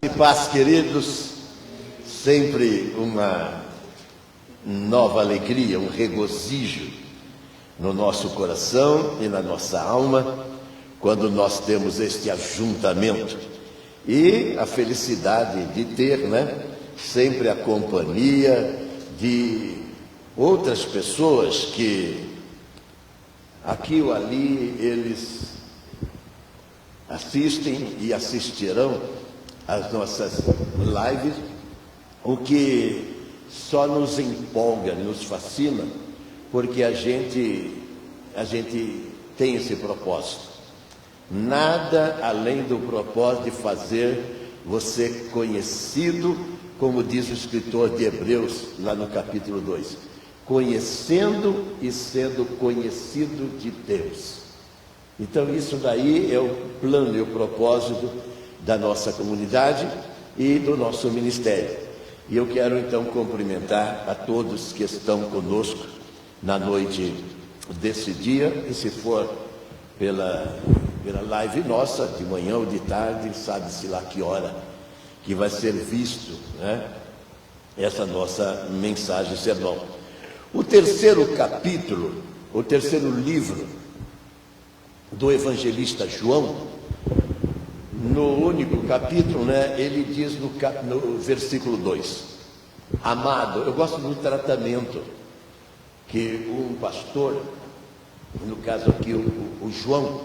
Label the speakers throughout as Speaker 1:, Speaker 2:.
Speaker 1: E paz, queridos, sempre uma nova alegria, um regozijo no nosso coração e na nossa alma, quando nós temos este ajuntamento. E a felicidade de ter, sempre a companhia de outras pessoas que aqui ou ali eles assistem e assistirão às nossas lives, o que só nos empolga, nos fascina, porque a gente tem esse propósito. Nada além do propósito de fazer você conhecido, como diz o escritor de Hebreus, lá no capítulo 2, conhecendo e sendo conhecido de Deus. Então isso daí é o plano e o propósito da nossa comunidade e do nosso ministério. E eu quero então cumprimentar a todos que estão conosco na noite desse dia, e se for pela live nossa, de manhã ou de tarde, sabe-se lá que hora que vai ser visto, essa nossa mensagem, sermão. O terceiro capítulo, o terceiro livro do evangelista João, no único capítulo, ele diz no versículo 2, amado. Eu gosto do tratamento que um pastor, no caso aqui o João,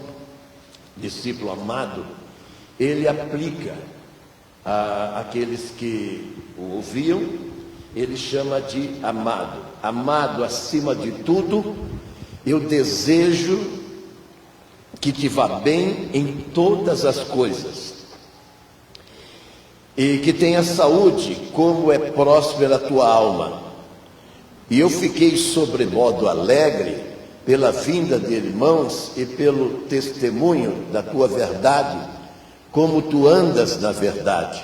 Speaker 1: discípulo amado, ele aplica àqueles que o ouviam. Ele chama de amado. Amado, acima de tudo, eu desejo que te vá bem em todas as coisas, e que tenha saúde, como é próspera a tua alma. E eu fiquei sobremodo alegre pela vinda de irmãos e pelo testemunho da tua verdade, como tu andas na verdade.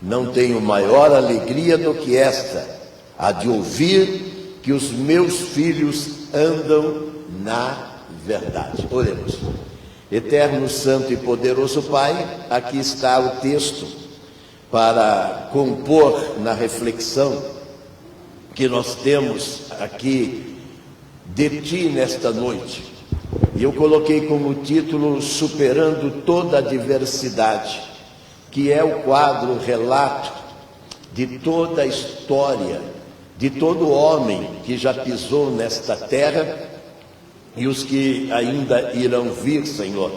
Speaker 1: Não tenho maior alegria do que esta, a de ouvir que os meus filhos andam na verdade. Oremos. Eterno, santo e poderoso Pai, aqui está o texto para compor na reflexão que nós temos aqui de Ti nesta noite. E eu coloquei como título Superando toda a Adversidade, que é o quadro, o relato de toda a história, de todo homem que já pisou nesta terra e os que ainda irão vir, Senhor.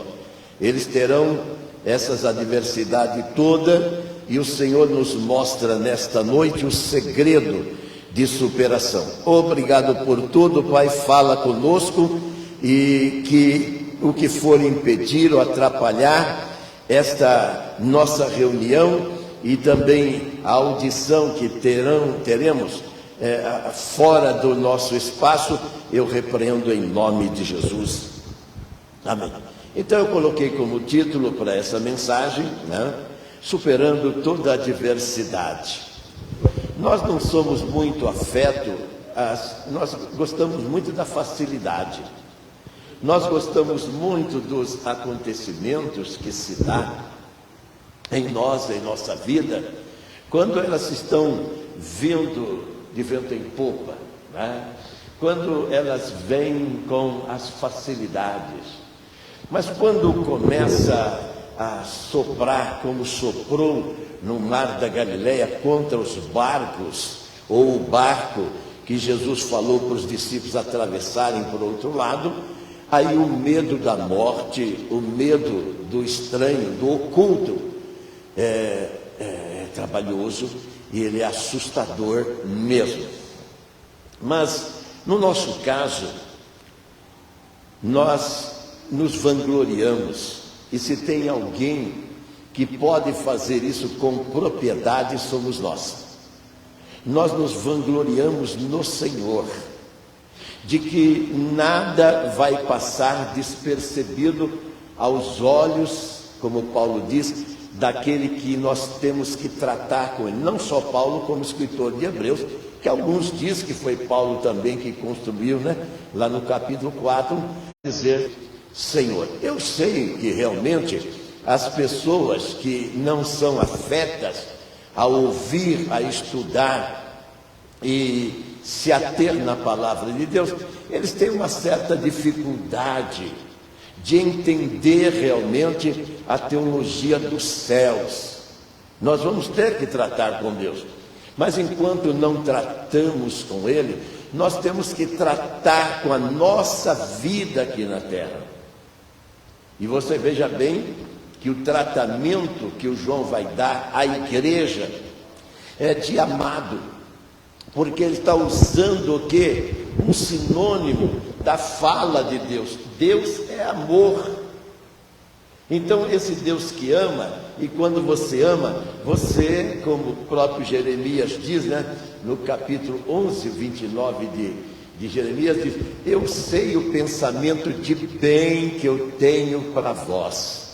Speaker 1: Eles terão essas adversidades toda, e o Senhor nos mostra nesta noite o segredo de superação. Obrigado por tudo, Pai. Fala conosco, e que o que for impedir ou atrapalhar esta nossa reunião e também a audição que teremos fora do nosso espaço, eu repreendo em nome de Jesus. Amém. Então eu coloquei como título para essa mensagem, Superando toda a adversidade. Nós não somos muito nós gostamos muito da facilidade. Nós gostamos muito dos acontecimentos que se dá em nós, em nossa vida, quando elas estão vindo de vento em popa, quando elas vêm com as facilidades. Mas quando começa a soprar, como soprou no mar da Galileia contra os barcos, ou o barco que Jesus falou para os discípulos atravessarem por outro lado, aí o medo da morte, o medo do estranho, do oculto, é trabalhoso, e ele é assustador mesmo. Mas no nosso caso, nós nos vangloriamos, e se tem alguém que pode fazer isso com propriedade, somos nós. Nós nos vangloriamos no Senhor, de que nada vai passar despercebido aos olhos, como Paulo diz, daquele que nós temos que tratar com ele. Não só Paulo, como escritor de Hebreus, que alguns dizem que foi Paulo também que construiu, lá no capítulo 4, dizer: Senhor. Eu sei que realmente as pessoas que não são afetas a ouvir, a estudar e se ater na palavra de Deus, eles têm uma certa dificuldade de entender realmente a teologia dos céus. Nós vamos ter que tratar com Deus, mas enquanto não tratamos com Ele, nós temos que tratar com a nossa vida aqui na terra. E você veja bem que o tratamento que o João vai dar à igreja é de amado, porque ele está usando o quê? Um sinônimo da fala de Deus. Deus é amor. Então esse Deus que ama, e quando você ama, você, como o próprio Jeremias diz, né, no capítulo 11, 29 de Jeremias, diz: eu sei o pensamento de bem que eu tenho para vós.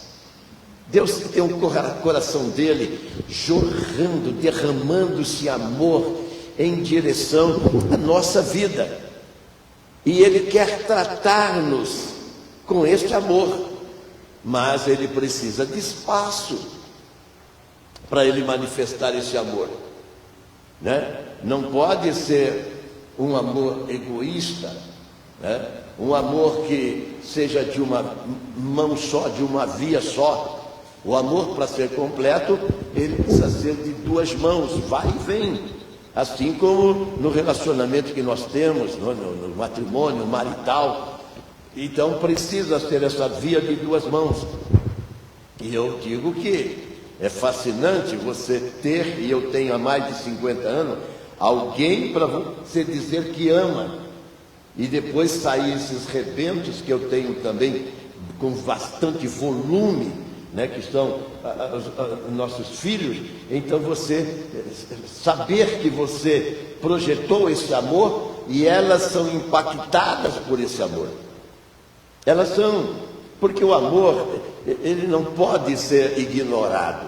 Speaker 1: Deus tem um coração dele jorrando, derramando-se amor em direção à nossa vida. E ele quer tratar-nos com este amor, mas ele precisa de espaço para ele manifestar esse amor, né? Não pode ser um amor egoísta, né? Um amor que seja de uma mão só, de uma via só. O amor, para ser completo, ele precisa ser de duas mãos, vai e vem. Assim como no relacionamento que nós temos, no matrimônio marital. Então precisa ser essa via de duas mãos. E eu digo que é fascinante você ter, e eu tenho há mais de 50 anos, alguém para você dizer que ama, e depois sair esses rebentos que eu tenho também com bastante volume, né, que são nossos filhos. Então você saber que você projetou esse amor e elas são impactadas por esse amor. Elas são, porque o amor, ele não pode ser ignorado.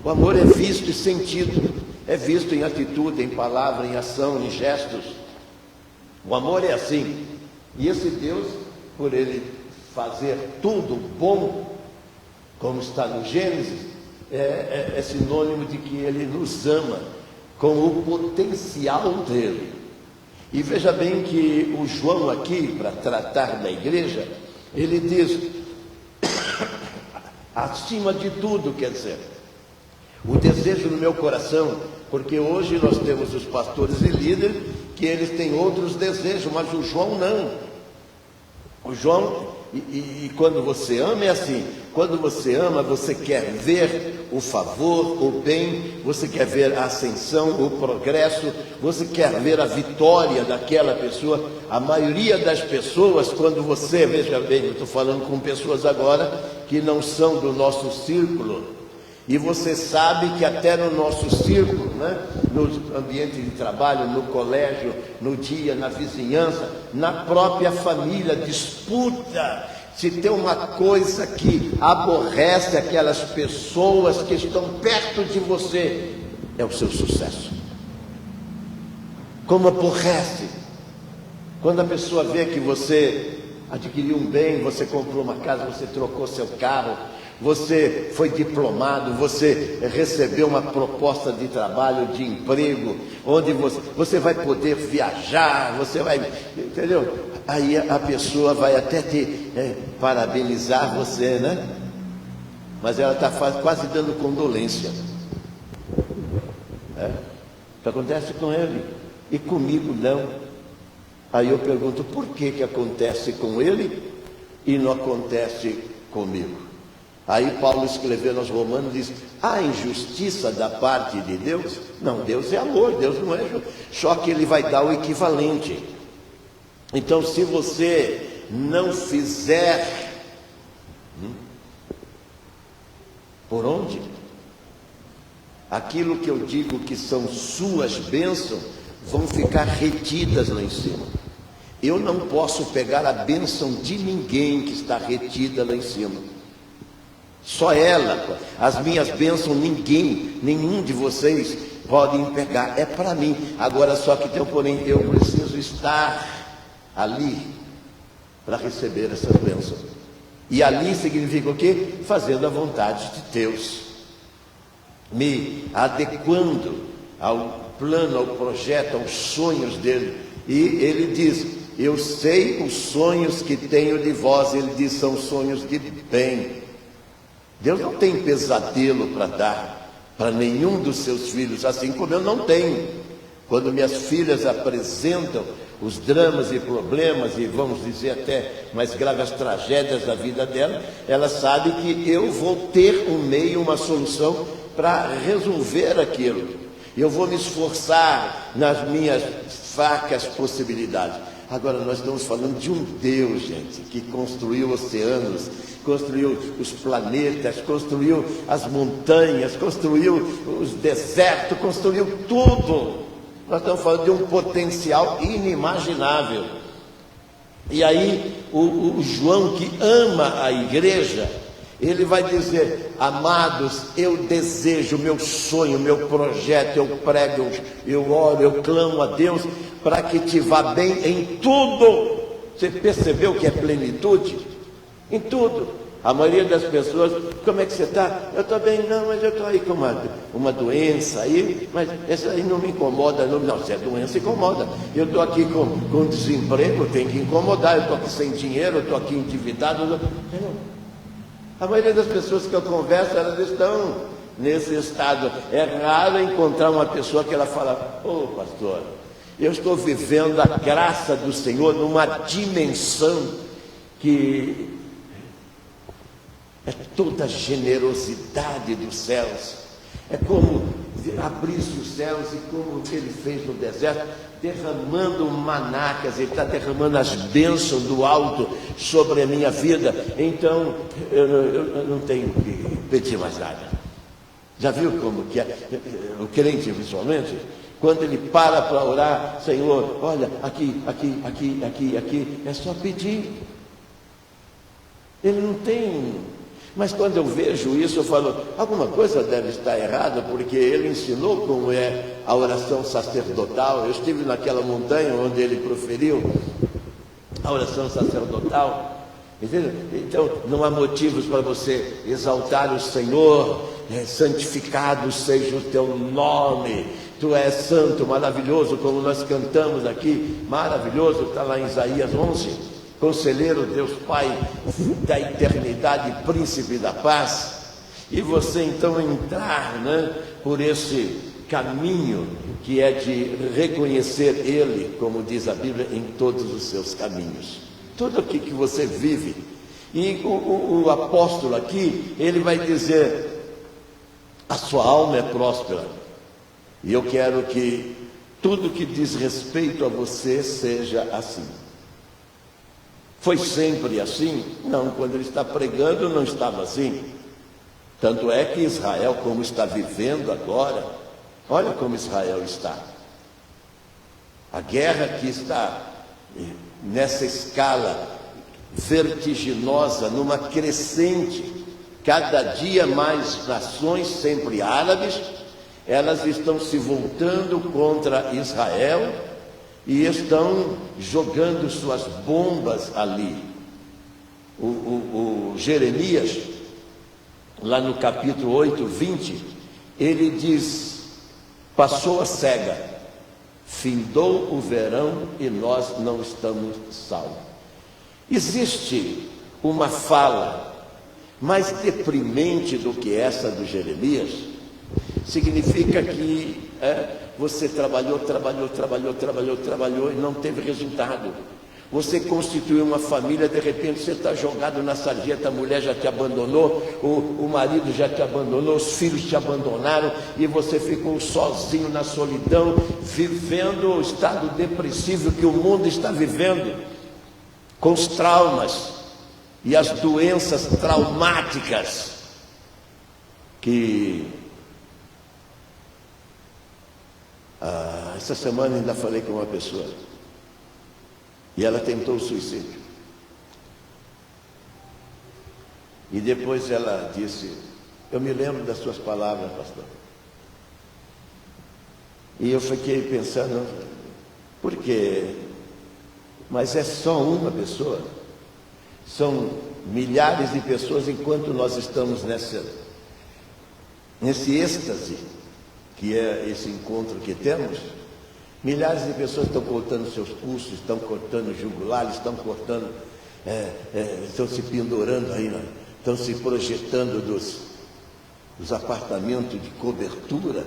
Speaker 1: O amor é visto e sentido, é visto em atitude, em palavra, em ação, em gestos. O amor é assim. E esse Deus, por ele fazer tudo bom, como está no Gênesis, é sinônimo de que ele nos ama com o potencial dele. E veja bem que o João aqui, para tratar da igreja, ele diz, acima de tudo, quer dizer, o desejo no meu coração, porque hoje nós temos os pastores e líderes que eles têm outros desejos, mas o João não. O João, e quando você ama é assim, quando você ama, você quer ver o favor, o bem, você quer ver a ascensão, o progresso, você quer ver a vitória daquela pessoa. A maioria das pessoas, quando você, veja bem, eu estou falando com pessoas agora que não são do nosso círculo, e você sabe que até no nosso círculo, né, no ambiente de trabalho, no colégio, no dia, na vizinhança, na própria família, disputa. Se tem uma coisa que aborrece aquelas pessoas que estão perto de você, é o seu sucesso. Como aborrece quando a pessoa vê que você adquiriu um bem, você comprou uma casa, você trocou seu carro, você foi diplomado, você recebeu uma proposta de trabalho, de emprego, onde você vai poder viajar, você vai, entendeu? Aí a pessoa vai até te parabenizar você, né? Mas ela está quase dando condolência. Isso acontece com ele, e comigo não. Aí eu pergunto, por que acontece com ele e não acontece comigo? Aí Paulo escrevendo aos Romanos diz, há injustiça da parte de Deus? Não, Deus é amor, Deus não é justo. Só que ele vai dar o equivalente. Então, se você não fizer, por onde? Aquilo que eu digo que são suas bênçãos, vão ficar retidas lá em cima. Eu não posso pegar a bênção de ninguém que está retida lá em cima. Só ela, as minhas bênçãos, nenhum de vocês podem pegar, é para mim. Agora só que tem um porém, eu preciso estar ali para receber essas bênçãos. E ali significa o quê? Fazendo a vontade de Deus, me adequando ao plano, ao projeto, aos sonhos dele. E ele diz: eu sei os sonhos que tenho de vós. Ele diz: são sonhos de bem. Deus não tem pesadelo para dar para nenhum dos seus filhos, assim como eu não tenho. Quando minhas filhas apresentam os dramas e problemas, e vamos dizer até mais graves tragédias da vida dela, ela sabe que eu vou ter um meio, uma solução para resolver aquilo. Eu vou me esforçar nas minhas fracas possibilidades. Agora, nós estamos falando de um Deus, gente, que construiu oceanos, construiu os planetas, construiu as montanhas, construiu os desertos, construiu tudo. Nós estamos falando de um potencial inimaginável. E aí, o João, que ama a igreja, ele vai dizer: amados, eu desejo, meu sonho, meu projeto, eu prego, eu oro, eu clamo a Deus para que te vá bem em tudo. Você percebeu que é plenitude? Em tudo. A maioria das pessoas: como é que você está? Eu estou bem, não, mas eu estou aí com uma doença aí, mas essa aí não me incomoda. Não, se é doença, incomoda. Eu estou aqui com desemprego, tem que incomodar. Eu estou aqui sem dinheiro, eu estou aqui endividado. A maioria das pessoas que eu converso, elas estão nesse estado. É raro encontrar uma pessoa que ela fala: ô pastor, eu estou vivendo a graça do Senhor numa dimensão que é toda a generosidade dos céus. É como abrisse os céus e como ele fez no deserto, derramando manacas. Ele está derramando as bênçãos do alto sobre a minha vida. Então, eu não tenho que pedir mais nada. Já viu como que é o crente visualmente? Quando ele para orar: Senhor, olha, aqui, é só pedir. Ele não tem. Mas quando eu vejo isso, eu falo: alguma coisa deve estar errada, porque ele ensinou como é a oração sacerdotal. Eu estive naquela montanha onde ele proferiu a oração sacerdotal. Entendeu? Então, não há motivos para você exaltar o Senhor. Santificado seja o teu nome. Tu és santo, maravilhoso, como nós cantamos aqui. Maravilhoso, está lá em Isaías 11. Conselheiro, Deus Pai da eternidade, príncipe da paz. E você então entrar, por esse caminho que é de reconhecer Ele, como diz a Bíblia, em todos os seus caminhos. Tudo aquilo que você vive. E o apóstolo aqui, ele vai dizer: a sua alma é próspera. E eu quero que tudo que diz respeito a você seja assim. Foi sempre assim? Não, quando ele está pregando não estava assim. Tanto é que Israel, como está vivendo agora, olha como Israel está. A guerra que está nessa escala vertiginosa, numa crescente, cada dia mais nações, sempre árabes, elas estão se voltando contra Israel e estão jogando suas bombas ali. O Jeremias, lá no capítulo 8, 20, ele diz: passou a cega, findou o verão e nós não estamos salvos. Existe uma fala mais deprimente do que essa do Jeremias. Significa que você trabalhou e não teve resultado. Você constituiu uma família, de repente você está jogado na sarjeta, a mulher já te abandonou, o marido já te abandonou, os filhos te abandonaram e você ficou sozinho na solidão, vivendo o estado depressivo que o mundo está vivendo, com os traumas e as doenças traumáticas que... essa semana ainda falei com uma pessoa e ela tentou o suicídio. E depois ela disse: eu me lembro das suas palavras, pastor. E eu fiquei pensando: por quê? Mas é só uma pessoa? São milhares de pessoas, enquanto nós estamos nesse êxtase, que é esse encontro que temos, milhares de pessoas estão cortando seus pulsos, estão cortando jugulares, estão cortando, estão se pendurando aí, estão se projetando dos apartamentos de cobertura,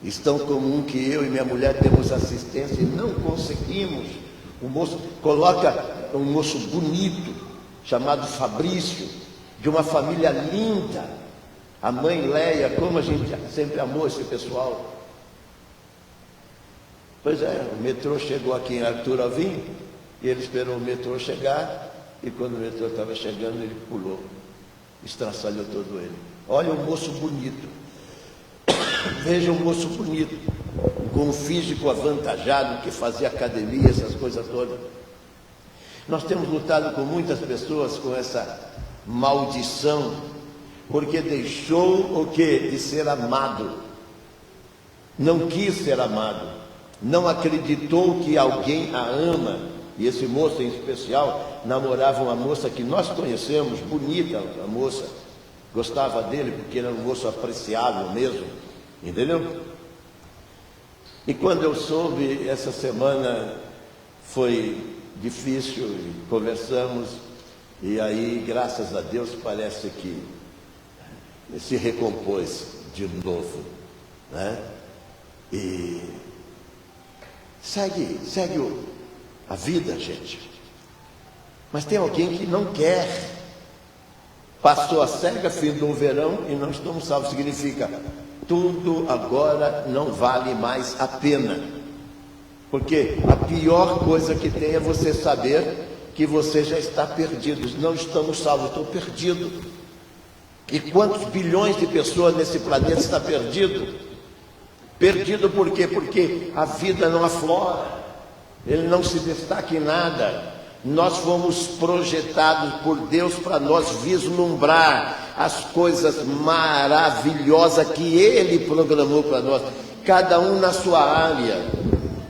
Speaker 1: estão como um que eu e minha mulher temos assistência e não conseguimos. O moço coloca um moço bonito, chamado Fabrício, de uma família linda, a mãe Leia, como a gente sempre amou esse pessoal. Pois é, o metrô chegou aqui em Arthur Alvim, e ele esperou o metrô chegar, e quando o metrô estava chegando, ele pulou, estraçalhou todo ele. Olha um moço bonito, veja um moço bonito, com um físico avantajado, que fazia academia, essas coisas todas. Nós temos lutado com muitas pessoas com essa maldição, porque deixou o quê? De ser amado. Não quis ser amado. Não acreditou que alguém a ama. E esse moço em especial namorava uma moça que nós conhecemos, bonita a moça. Gostava dele porque era um moço apreciável mesmo. Entendeu? E quando eu soube, essa semana foi difícil, e conversamos, e aí, graças a Deus, parece que se recompôs de novo, né? E segue a vida, gente. Mas tem alguém que não quer. Passou a cega, findou o verão e não estamos salvos. Significa, tudo agora não vale mais a pena. Porque a pior coisa que tem é você saber que você já está perdido. Não estamos salvos, estou perdido. E quantos bilhões de pessoas nesse planeta está perdido? Perdido por quê? Porque a vida não aflora, ele não se destaca em nada. Nós fomos projetados por Deus para nós vislumbrar as coisas maravilhosas que Ele programou para nós, cada um na sua área.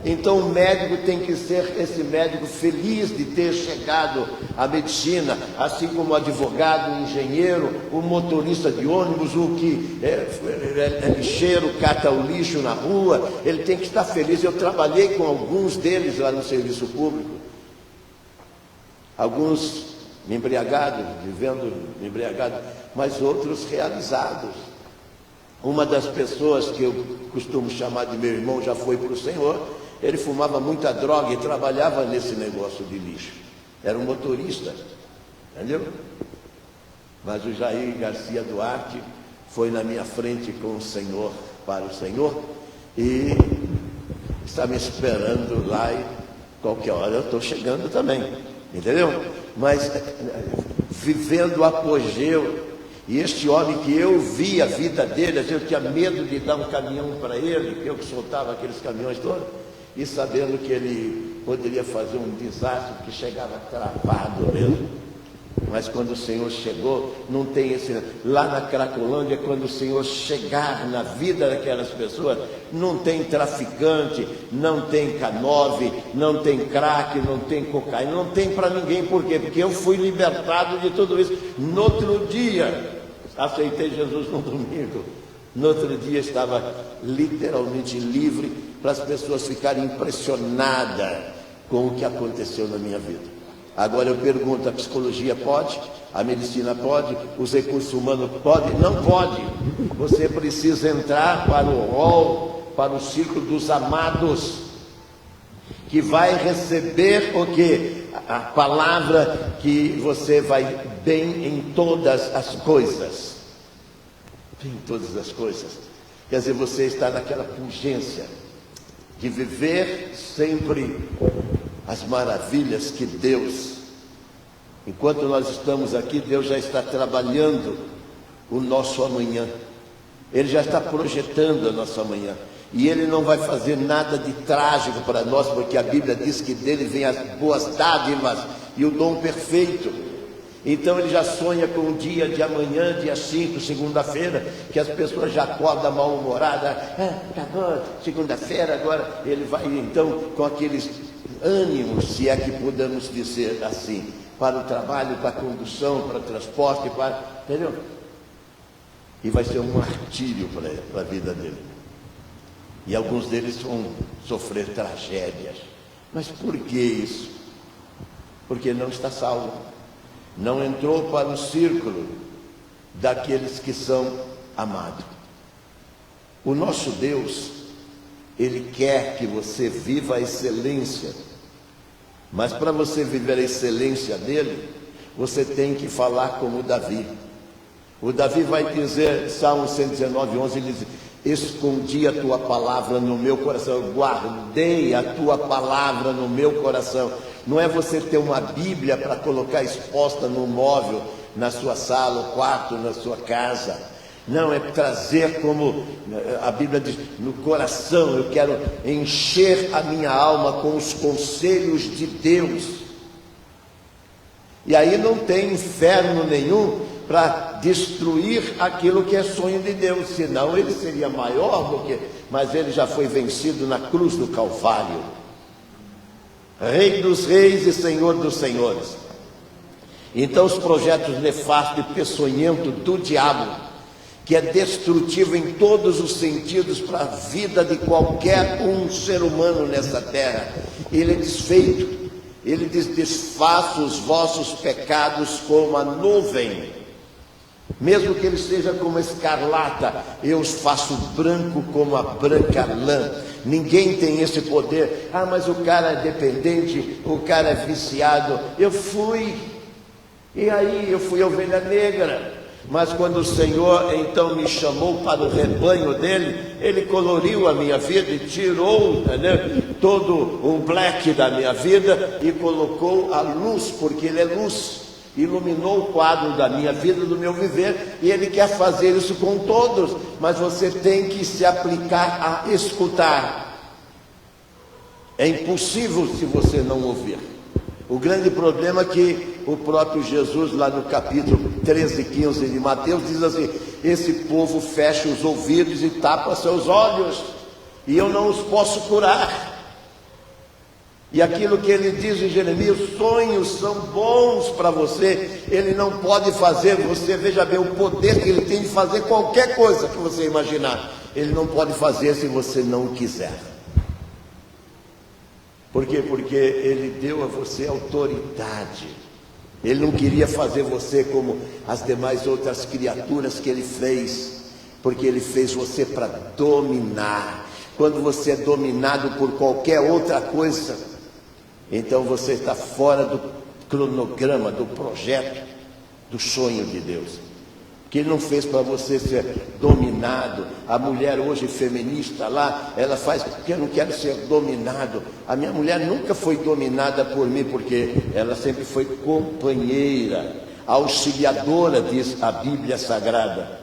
Speaker 1: Então o médico tem que ser esse médico feliz de ter chegado à medicina, assim como o advogado, o engenheiro, o motorista de ônibus, o que é lixeiro, cata o lixo na rua, ele tem que estar feliz. Eu trabalhei com alguns deles lá no serviço público, alguns embriagados, vivendo embriagados, mas outros realizados. Uma das pessoas que eu costumo chamar de meu irmão já foi para o Senhor. Ele fumava muita droga e trabalhava nesse negócio de lixo. Era um motorista, entendeu? Mas o Jair Garcia Duarte foi na minha frente com o Senhor, para o Senhor, e está me esperando lá, e qualquer hora eu estou chegando também, entendeu? Mas vivendo o apogeu. E este homem que eu vi a vida dele, eu tinha medo de dar um caminhão para ele, eu que soltava aqueles caminhões todos, e sabendo que ele poderia fazer um desastre, que chegava travado mesmo. Mas quando o Senhor chegou, não tem esse... Lá na Cracolândia, quando o Senhor chegar na vida daquelas pessoas, não tem traficante, não tem K9, não tem crack, não tem cocaína, não tem para ninguém. Por quê? Porque eu fui libertado de tudo isso. No outro dia, aceitei Jesus no domingo. No outro dia estava literalmente livre, para as pessoas ficarem impressionadas com o que aconteceu na minha vida. Agora eu pergunto, a psicologia pode? A medicina pode? Os recursos humanos podem? Não pode. Você precisa entrar para o rol, para o círculo dos amados, que vai receber o quê? A palavra que você vai bem em todas as coisas. Em todas as coisas. Quer dizer, você está naquela pungência de viver sempre as maravilhas que Deus, enquanto nós estamos aqui, Deus já está trabalhando o nosso amanhã. Ele já está projetando a nossa amanhã. E Ele não vai fazer nada de trágico para nós, porque a Bíblia diz que dele vem as boas dádivas e o dom perfeito. Então ele já sonha com o dia de amanhã, dia 5, segunda-feira, que as pessoas já acordam mal-humoradas. Acabou, segunda-feira, agora ele vai então com aqueles ânimos, se é que podemos dizer assim, para o trabalho, para a condução, para o transporte, entendeu? E vai ser um martírio para a vida dele. E alguns deles vão sofrer tragédias. Mas por que isso? Porque não está salvo. Não entrou para o círculo daqueles que são amados. O nosso Deus, Ele quer que você viva a excelência. Mas para você viver a excelência dele, você tem que falar como Davi. O Davi vai dizer, Salmo 119:11, ele diz: escondi a tua palavra no meu coração, eu guardei a tua palavra no meu coração. Não é você ter uma Bíblia para colocar exposta no móvel, na sua sala, no quarto, na sua casa. Não, é trazer, como a Bíblia diz, no coração. Eu quero encher a minha alma com os conselhos de Deus. E aí não tem inferno nenhum para destruir aquilo que é sonho de Deus, senão ele seria maior do que... Mas ele já foi vencido na cruz do Calvário. Rei dos reis e Senhor dos senhores. Então os projetos nefastos e peçonhentos do diabo, que é destrutivo em todos os sentidos para a vida de qualquer ser humano nessa terra, ele é desfeito. Ele diz: desfaço os vossos pecados como a nuvem, mesmo que ele seja como escarlata, eu os faço branco como a branca lã. Ninguém tem esse poder. Ah, mas o cara é dependente, o cara é viciado. Eu fui ovelha negra. Mas quando o Senhor então me chamou para o rebanho dele, ele coloriu a minha vida e tirou, todo o black da minha vida e colocou a luz, porque ele é luz. Iluminou o quadro da minha vida, do meu viver, e ele quer fazer isso com todos, mas você tem que se aplicar a escutar. É impossível se você não ouvir. O grande problema é que o próprio Jesus, lá no capítulo 13, 15 de Mateus, diz assim: esse povo fecha os ouvidos e tapa seus olhos, e eu não os posso curar. E aquilo que ele diz em Jeremias: sonhos são bons para você, ele não pode fazer. Você veja bem o poder que ele tem de fazer qualquer coisa que você imaginar. Ele não pode fazer se você não quiser. Por quê? Porque ele deu a você autoridade. Ele não queria fazer você como as demais outras criaturas que ele fez, porque ele fez você para dominar. Quando você é dominado por qualquer outra coisa, então você está fora do cronograma, do projeto, do sonho de Deus. Que ele não fez para você ser dominado. A mulher hoje feminista lá, ela faz porque eu não quero ser dominado. A minha mulher nunca foi dominada por mim, porque ela sempre foi companheira, auxiliadora, diz a Bíblia Sagrada.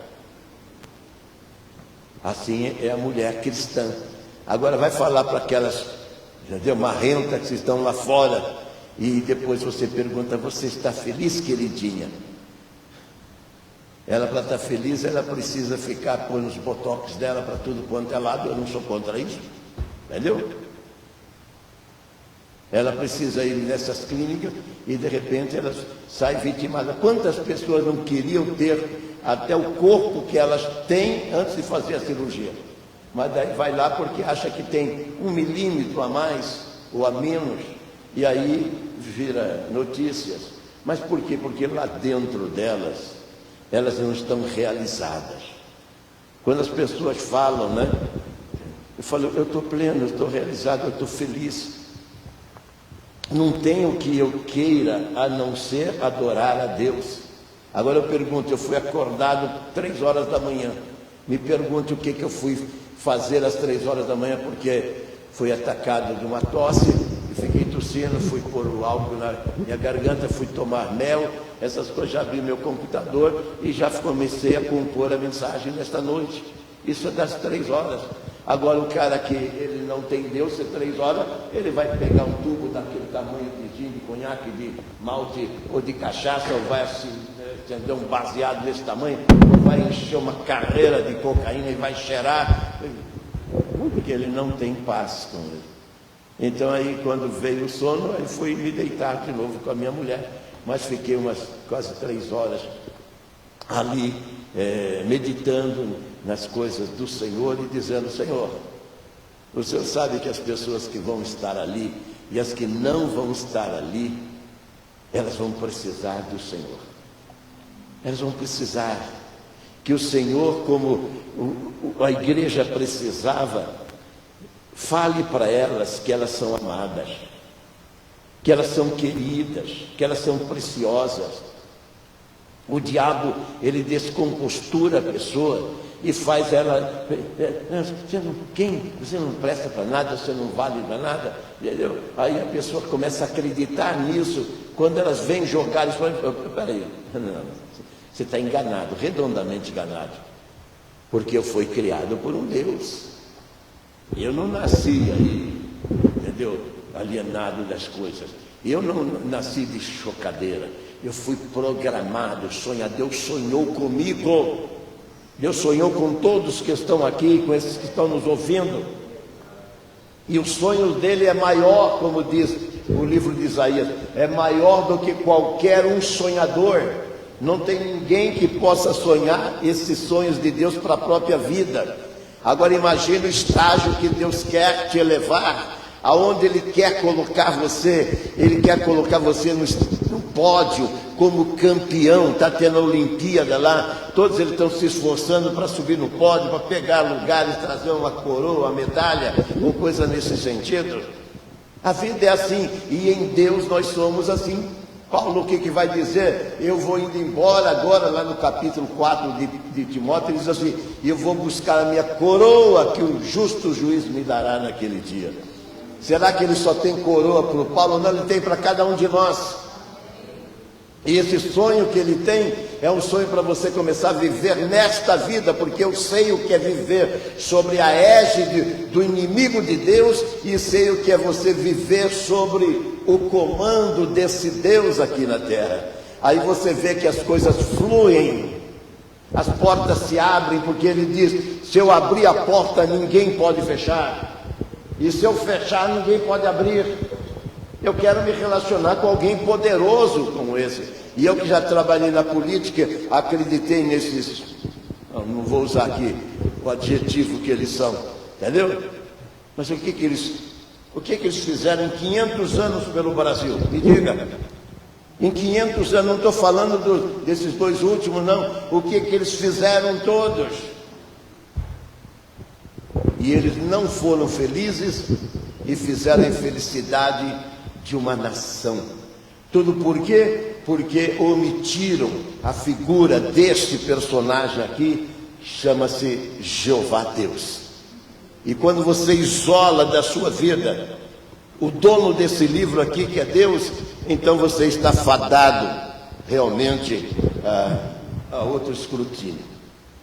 Speaker 1: Assim é a mulher cristã. Agora vai falar para aquelas, entendeu, marrentas que estão lá fora, e depois você pergunta: você está feliz, queridinha? Ela, para estar feliz, ela precisa ficar pondo os botox dela para tudo quanto é lado. Eu não sou contra isso, entendeu? Ela precisa ir nessas clínicas e de repente ela sai vitimada. Quantas pessoas não queriam ter até o corpo que elas têm antes de fazer a cirurgia? Mas daí vai lá porque acha que tem 1 milímetro a mais ou a menos, e aí vira notícias. Mas por quê? Porque lá dentro delas, elas não estão realizadas. Quando as pessoas falam, eu falo: eu estou pleno, eu estou realizado, eu estou feliz. Não tem o que eu queira a não ser adorar a Deus. Agora eu pergunto: eu fui acordado 3 horas da manhã. Me pergunte o que eu fui fazer às 3 horas da manhã, porque fui atacado de uma tosse e fiquei tossindo, fui pôr o álcool na minha garganta, fui tomar mel, essas coisas. Já abri meu computador e já comecei a compor a mensagem nesta noite. Isso é das 3 horas. Agora o cara que ele não tem Deus, às 3 horas, ele vai pegar um tubo daquele tamanho de gin, de conhaque, de malte ou de cachaça, ou vai assim, entender, um baseado desse tamanho, ou vai encher uma carreira de cocaína e vai cheirar, porque ele não tem paz com ele. Então aí, quando veio o sono, eu fui me deitar de novo com a minha mulher. mas fiquei umas quase 3 horas ali, meditando nas coisas do Senhor e dizendo: Senhor, o Senhor sabe que as pessoas que vão estar ali e as que não vão estar ali, elas vão precisar do Senhor. Elas vão precisar que o Senhor, como a igreja precisava, fale para elas que elas são amadas, que elas são queridas, que elas são preciosas. O diabo, ele descompostura a pessoa e faz ela: você não presta para nada, você não vale para nada. Entendeu? Aí a pessoa começa a acreditar nisso. Quando elas vêm jogar isso, peraí, não, você está enganado, redondamente enganado, porque eu fui criado por um Deus. Eu não nasci aí, entendeu, alienado das coisas. Eu não nasci de chocadeira. Eu fui programado, sonhado. Deus sonhou comigo. Deus sonhou com todos que estão aqui, com esses que estão nos ouvindo. E o sonho dele é maior, como diz o livro de Isaías, é maior do que qualquer um sonhador. Não tem ninguém que possa sonhar esses sonhos de Deus para a própria vida. Agora imagine o estágio que Deus quer te elevar, aonde Ele quer colocar você. Ele quer colocar você no pódio, como campeão. Está tendo a Olimpíada lá, todos eles estão se esforçando para subir no pódio, para pegar lugares, trazer uma coroa, uma medalha, ou coisa nesse sentido. A vida é assim, e em Deus nós somos assim. Paulo, o que vai dizer? Eu vou indo embora agora, lá no capítulo 4 de Timóteo, ele diz assim: eu vou buscar a minha coroa, que o justo juiz me dará naquele dia. Será que ele só tem coroa para o Paulo? Não, ele tem para cada um de nós. E esse sonho que ele tem é um sonho para você começar a viver nesta vida, porque eu sei o que é viver sobre a égide do inimigo de Deus, e sei o que é você viver sobre o comando desse Deus aqui na terra. Aí você vê que as coisas fluem, as portas se abrem, porque ele diz: se eu abrir a porta, ninguém pode fechar, e se eu fechar, ninguém pode abrir. Eu quero me relacionar com alguém poderoso como esse. E eu que já trabalhei na política, acreditei nesses, não vou usar aqui o adjetivo que eles são, entendeu? Mas o que eles fizeram em 500 anos pelo Brasil? Me diga. Em 500 anos, não estou falando desses 2 últimos, não. O que eles fizeram todos? E eles não foram felizes e fizeram a infelicidade de uma nação. Tudo por quê? Porque omitiram a figura deste personagem aqui, chama-se Jeová Deus. E quando você isola da sua vida o dono desse livro aqui, que é Deus, então você está fadado realmente a outro escrutínio.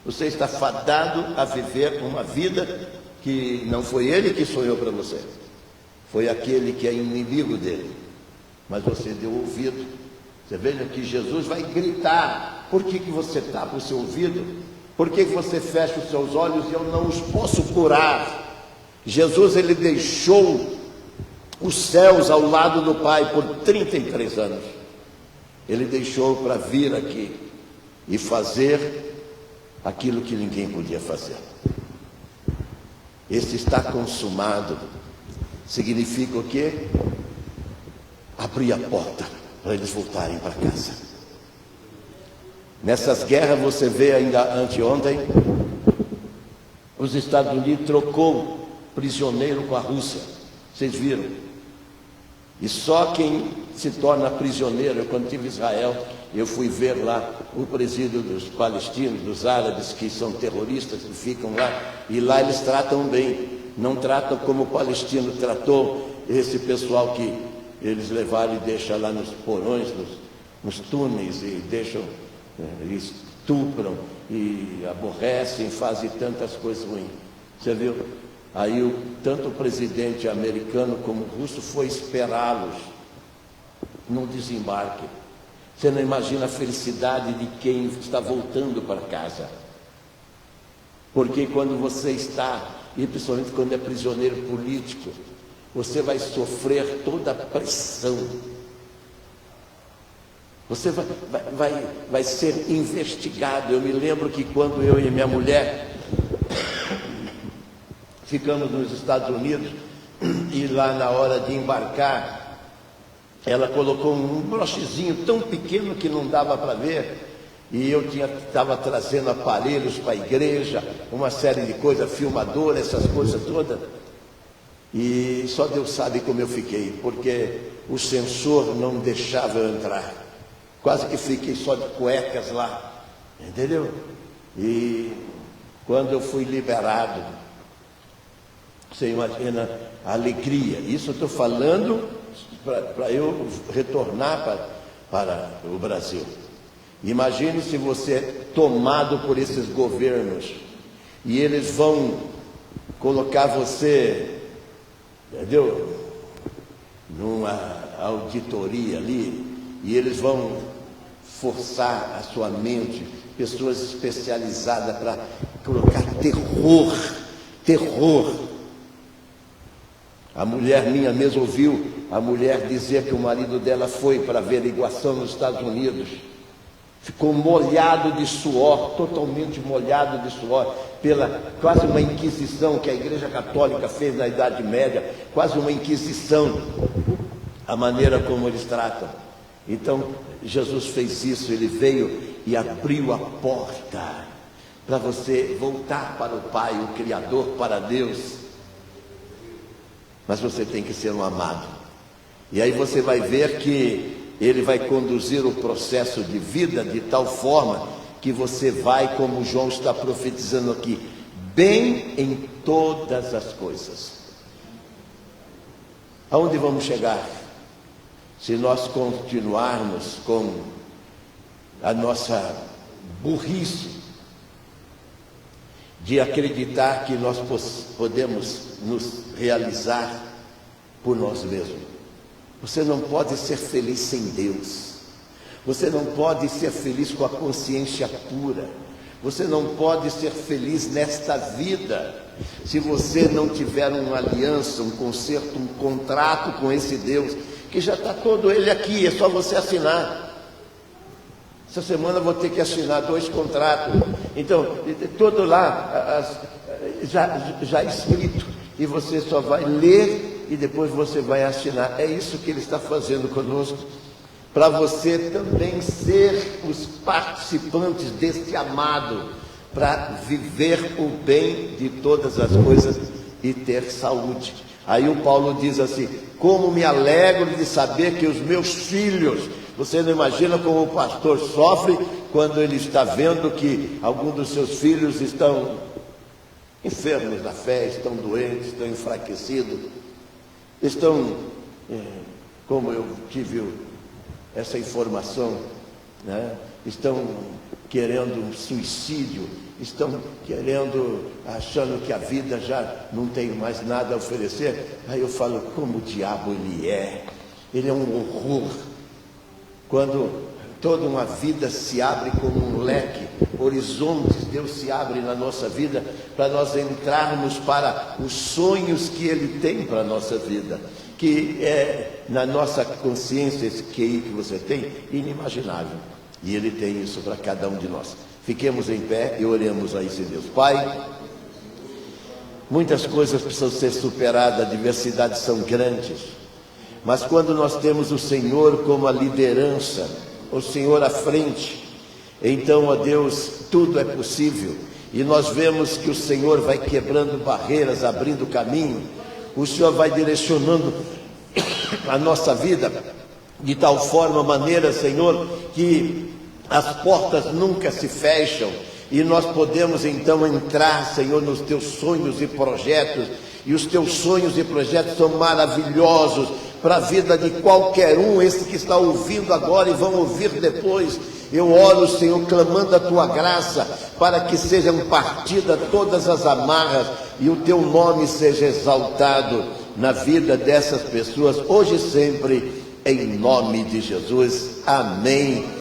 Speaker 1: Você está fadado a viver uma vida que não foi ele que sonhou para você. Foi aquele que é inimigo dele, mas você deu ouvido. Você veja que Jesus vai gritar: por que você tapa o seu ouvido? Por que você fecha os seus olhos e eu não os posso curar? Jesus, ele deixou os céus ao lado do Pai por 33 anos. Ele deixou para vir aqui e fazer aquilo que ninguém podia fazer. Esse está consumado significa o quê? Abrir a porta para eles voltarem para casa. Nessas guerras você vê ainda anteontem, os Estados Unidos trocou prisioneiro com a Rússia. Vocês viram? E só quem se torna prisioneiro, eu quando estive em Israel, eu fui ver lá o presídio dos palestinos, dos árabes que são terroristas, que ficam lá, e lá eles tratam bem. Não tratam como o palestino tratou esse pessoal que eles levaram e deixam lá nos porões, nos túneis, e deixam, estupram e aborrecem, fazem tantas coisas ruins. Você viu? Aí tanto o presidente americano como o russo foi esperá-los no desembarque. Você não imagina a felicidade de quem está voltando para casa. Porque quando você está, e principalmente quando é prisioneiro político, você vai sofrer toda a pressão. Você vai ser investigado. Eu me lembro que quando eu e minha mulher ficamos nos Estados Unidos, e lá na hora de embarcar, ela colocou um brochezinho tão pequeno que não dava para ver, e eu estava trazendo aparelhos para a igreja, uma série de coisas, filmador, essas coisas todas, e só Deus sabe como eu fiquei, porque o sensor não deixava eu entrar, quase que fiquei só de cuecas lá, entendeu? E quando eu fui liberado, você imagina a alegria. Isso eu estou falando para eu retornar para o Brasil. Imagine se você é tomado por esses governos e eles vão colocar você, entendeu, numa auditoria ali, e eles vão forçar a sua mente, pessoas especializadas para colocar terror. A mulher minha mesmo ouviu a mulher dizer que o marido dela foi para averiguação nos Estados Unidos. Ficou molhado de suor, totalmente molhado de suor, pela quase uma inquisição que a Igreja Católica fez na Idade Média, quase uma inquisição, a maneira como eles tratam. Então, Jesus fez isso, ele veio e abriu a porta para você voltar para o Pai, o Criador, para Deus. Mas você tem que ser um amado. E aí você vai ver que ele vai conduzir o processo de vida de tal forma que você vai, como João está profetizando aqui, bem em todas as coisas. Aonde vamos chegar? Se nós continuarmos com a nossa burrice de acreditar que nós podemos nos realizar por nós mesmos. Você não pode ser feliz sem Deus. Você não pode ser feliz com a consciência pura. Você não pode ser feliz nesta vida se você não tiver uma aliança, um concerto, um contrato com esse Deus, que já está todo ele aqui, é só você assinar. Essa semana eu vou ter que assinar 2 contratos. Então, todo lá, já escrito, e você só vai ler e depois você vai assinar. É isso que ele está fazendo conosco, para você também ser os participantes desse amado, para viver o bem de todas as coisas e ter saúde. Aí o Paulo diz assim: como me alegro de saber que os meus filhos... Você não imagina como o pastor sofre quando ele está vendo que alguns dos seus filhos estão enfermos da fé, estão doentes, estão enfraquecidos, estão, como eu tive essa informação, né? Estão querendo um suicídio, estão querendo, achando que a vida já não tem mais nada a oferecer. Aí eu falo, como o diabo ele é um horror. Quando toda uma vida se abre como um leque, horizontes, Deus se abre na nossa vida para nós entrarmos para os sonhos que Ele tem para a nossa vida, que é na nossa consciência, esse QI que você tem, inimaginável. E Ele tem isso para cada um de nós. Fiquemos em pé e oremos a esse Deus. Pai, muitas coisas precisam ser superadas, adversidades são grandes. Mas quando nós temos o Senhor como a liderança, o Senhor à frente, então, ó Deus, tudo é possível. E nós vemos que o Senhor vai quebrando barreiras, abrindo caminho. O Senhor vai direcionando a nossa vida de tal forma, maneira, Senhor, que as portas nunca se fecham. E nós podemos então entrar, Senhor, nos teus sonhos e projetos. E os teus sonhos e projetos são maravilhosos para a vida de qualquer um, esse que está ouvindo agora e vão ouvir depois. Eu oro, Senhor, clamando a tua graça, para que sejam partidas todas as amarras e o teu nome seja exaltado na vida dessas pessoas, hoje e sempre, em nome de Jesus. Amém.